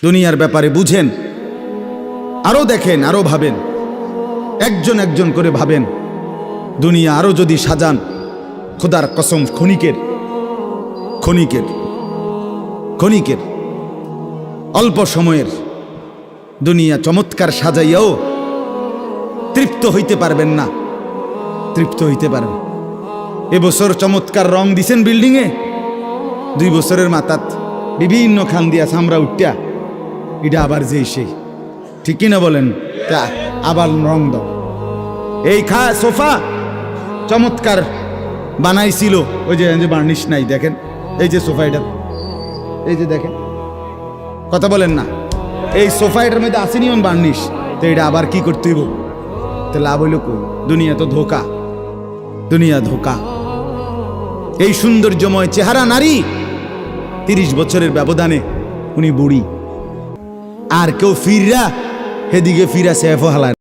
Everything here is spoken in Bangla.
দুনিয়ার ব্যাপারে বুঝেন, আরো দেখেন, আরো ভাবেন, একজন একজন করে ভাবেন। দুনিয়া আরো যদি সাজান, খোদার কসম ক্ষণিকের ক্ষণিকের ক্ষণিকের অল্প সময়ের দুনিয়া চমৎকার সাজাইয়াও তৃপ্ত হইতে পারবেন না, তৃপ্ত হইতে পারবেন। এবছর চমৎকার রং দিছেন বিল্ডিংয়ে, 2 বছরের মাথাত বিভিন্ন খান দিয়া চামড়া উঠিয়া এটা আবার যেই সেই, ঠিক কিনা বলেন? তা আবার রং দাও। এই সোফা চমৎকার বানাইছিল, ওই যে বার্নিশ নাই, দেখেন এই যে সোফা, এটা এই যে দেখেন, কথা বলেন না, এই সোফা এটার মধ্যে আসেনি অন বার্নিশ, তো এটা আবার কি করতে হইব? তো লাভ হইল কই? দুনিয়া তো ধোকা, দুনিয়া ধোকা। এই সৌন্দর্যময় চেহারা নারী 30 বছরের ব্যবধানে উনি বুড়ি, আর কেউ ফিররা হেদিকে ফিরা সেফ হালার।